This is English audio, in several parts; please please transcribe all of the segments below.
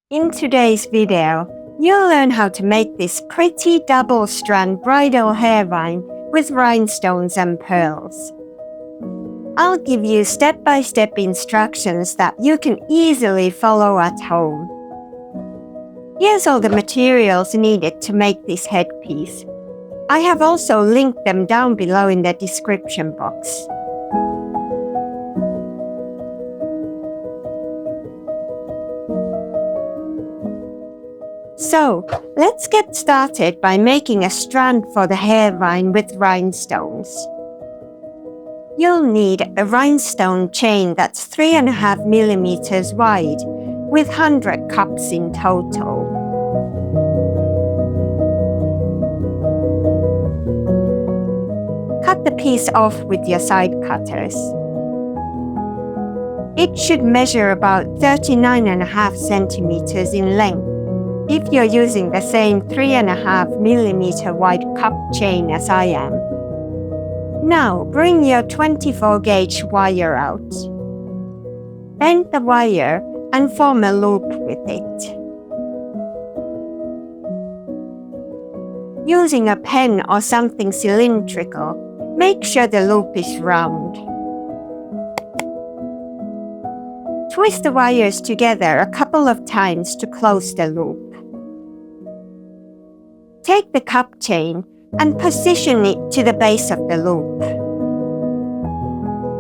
In today's video, you'll learn how to make this pretty double-strand bridal hairline with rhinestones and pearls. I'll give you step-by-step instructions that you can easily follow at home. Here's all the materials needed to make this headpiece. I have also linked them down below in the description box. So, let's get started by making a strand for the hairline with rhinestones. You'll need a rhinestone chain that's 3.5 millimeters wide, with 100 cups in total. Cut the piece off with your side cutters. It should measure about 39.5 centimeters in length if you're using the same 3.5 millimeter wide cup chain as I am. Now bring your 24 gauge wire out. Bend the wire and form a loop with it. Using a pen or something cylindrical, make sure the loop is round. Twist the wires together a couple of times to close the loop. Take the cup chain and position it to the base of the loop.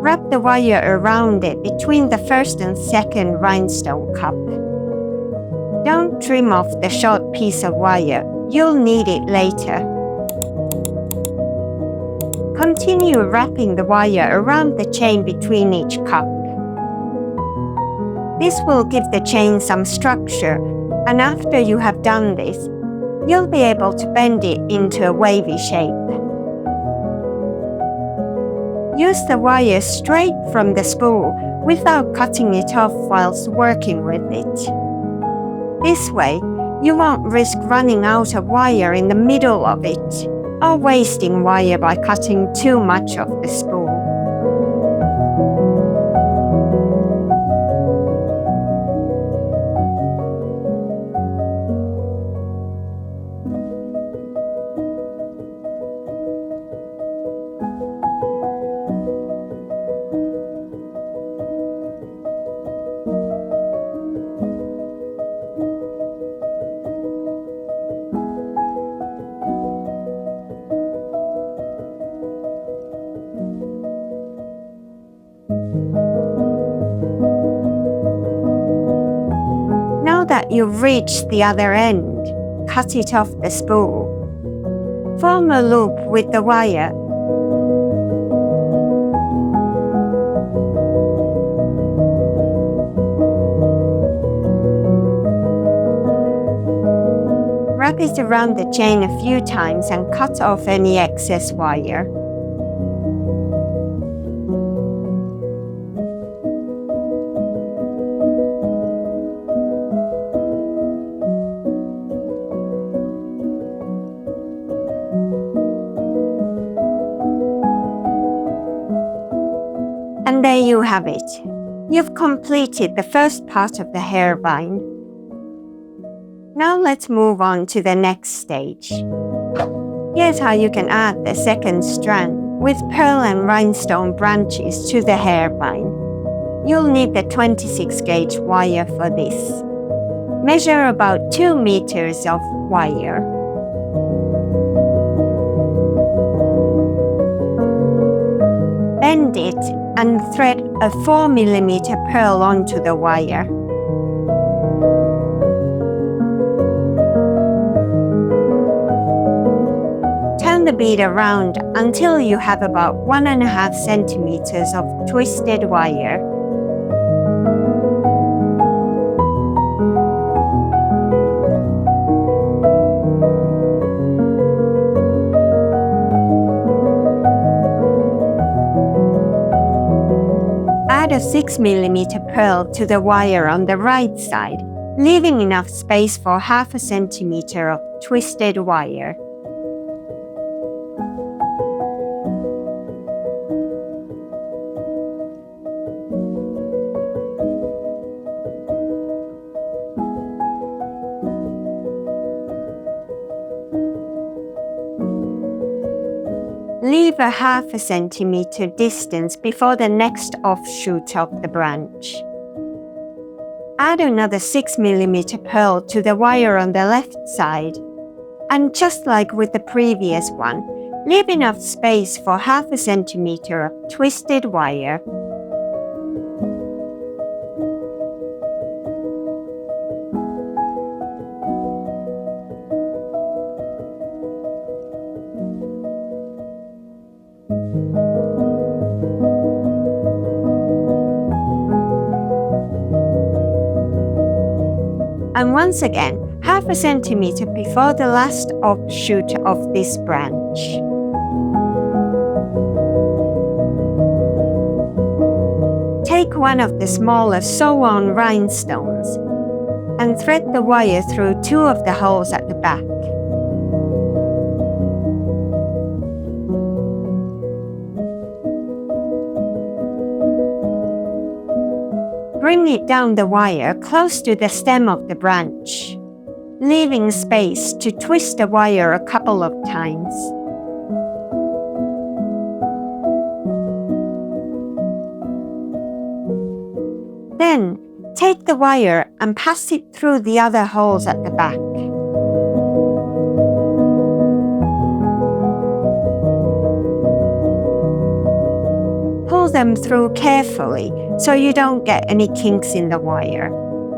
Wrap the wire around it between the first and second rhinestone cup. Don't trim off the short piece of wire, you'll need it later. Continue wrapping the wire around the chain between each cup. This will give the chain some structure, and after you have done this, you'll be able to bend it into a wavy shape. Use the wire straight from the spool without cutting it off whilst working with it. This way, you won't risk running out of wire in the middle of it, or wasting wire by cutting too much of the spool. Now that you've reached the other end, cut it off the spool. Form a loop with the wire. Wrap it around the chain a few times and cut off any excess wire. And there you have it. You've completed the first part of the hairline. Now let's move on to the next stage. Here's how you can add the second strand with pearl and rhinestone branches to the hairline. You'll need the 26 gauge wire for this. Measure about 2 meters of wire. Bend it and thread a 4 millimeter pearl onto the wire. Turn the bead around until you have about 1.5 centimeters of twisted wire. Add a 6 millimeter pearl to the wire on the right side, leaving enough space for 0.5 centimeter of twisted wire. Leave a half a centimeter distance before the next offshoot of the branch. Add another 6mm pearl to the wire on the left side, and just like with the previous one, leave enough space for half a centimeter of twisted wire. And once again, half a centimeter before the last offshoot of this branch. Take one of the smaller sew-on rhinestones and thread the wire through two of the holes at the back. Bring it down the wire close to the stem of the branch, leaving space to twist the wire a couple of times. Then, take the wire and pass it through the other holes at the back. Pull them through carefully so you don't get any kinks in the wire.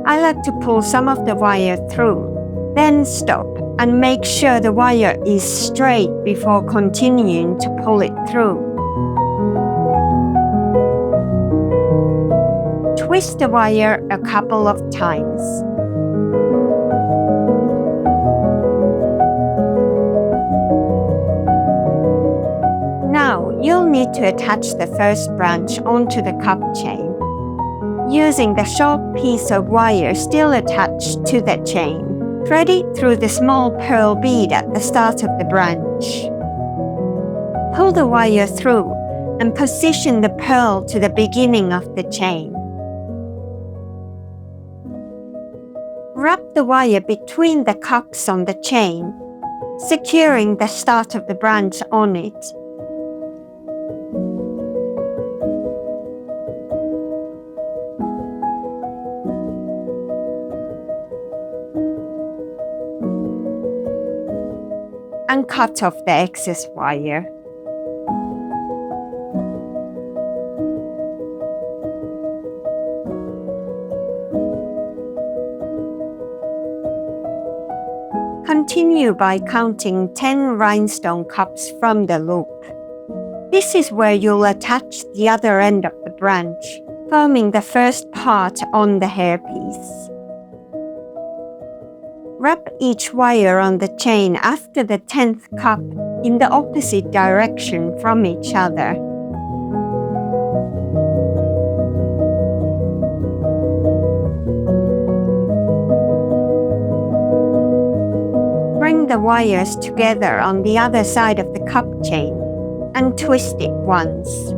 I like to pull some of the wire through, then stop and make sure the wire is straight before continuing to pull it through. Twist the wire a couple of times. Now, you'll need to attach the first branch onto the cup chain, using the short piece of wire still attached to the chain. Thread it through the small pearl bead at the start of the branch. Pull the wire through and position the pearl to the beginning of the chain. Wrap the wire between the cups on the chain, securing the start of the branch on it. And cut off the excess wire. Continue by counting 10 rhinestone cups from the loop. This is where you'll attach the other end of the branch, forming the first part on the hairpiece. Wrap each wire on the chain after the 10th cup in the opposite direction from each other. Bring the wires together on the other side of the cup chain and twist it once.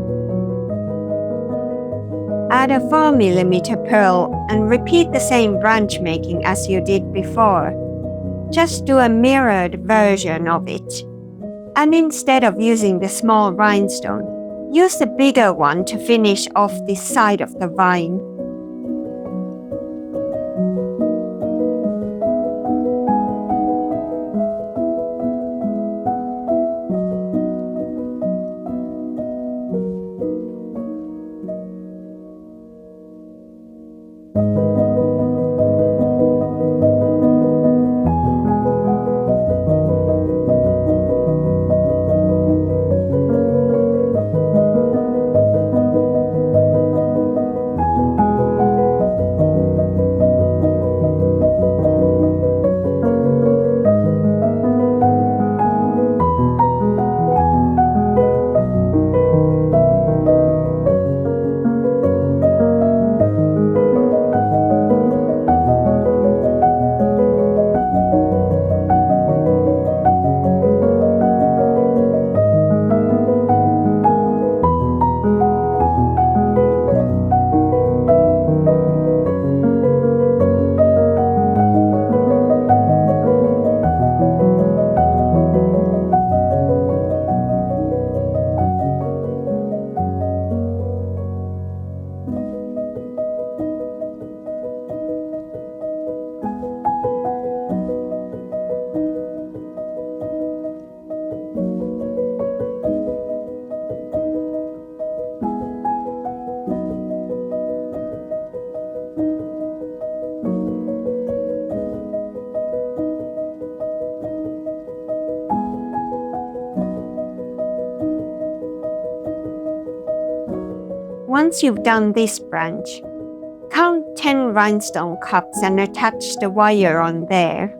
Add a 4mm pearl and repeat the same branch making as you did before. Just do a mirrored version of it. And instead of using the small rhinestone, use the bigger one to finish off this side of the vine. Once you've done this branch, count 10 rhinestone cups and attach the wire on there.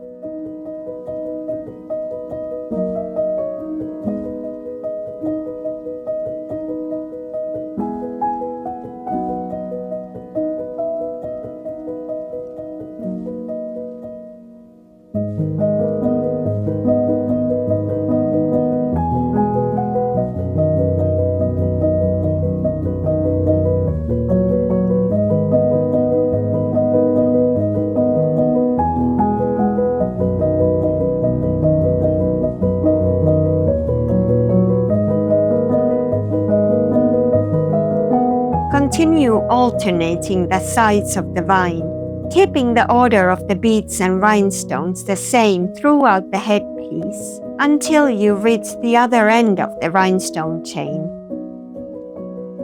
Continue alternating the sides of the vine, keeping the order of the beads and rhinestones the same throughout the headpiece until you reach the other end of the rhinestone chain.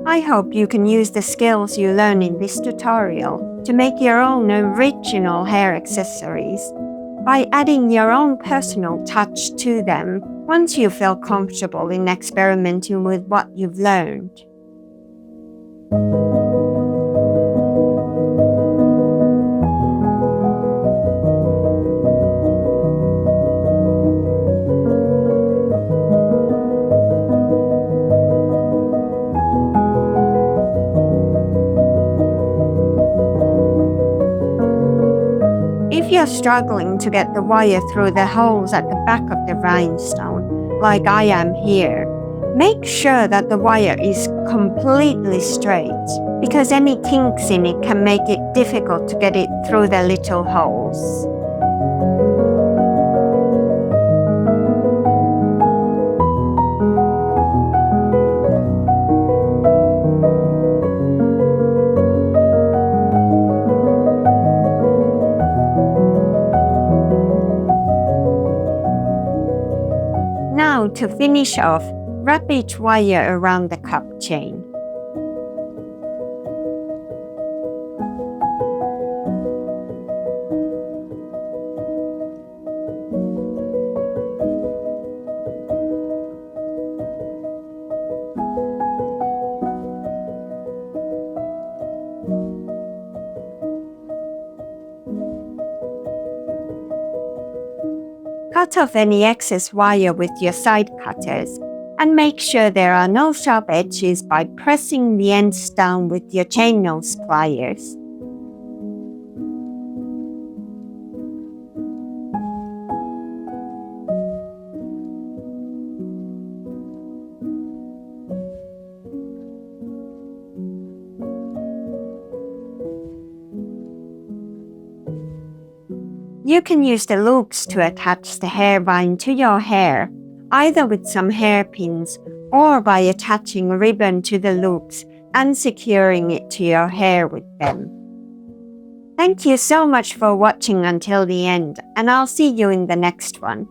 I hope you can use the skills you learn in this tutorial to make your own original hair accessories by adding your own personal touch to them once you feel comfortable in experimenting with what you've learned. If you're struggling to get the wire through the holes at the back of the rhinestone, like I am here, make sure that the wire is completely straight, because any kinks in it can make it difficult to get it through the little holes. Now, to finish off, wrap each wire around the cup chain. Cut off any excess wire with your side cutters and make sure there are no sharp edges by pressing the ends down with your chain nose pliers. You can use the loops to attach the hair vine to your hair, either with some hairpins or by attaching a ribbon to the loops and securing it to your hair with them. Thank you so much for watching until the end, and I'll see you in the next one.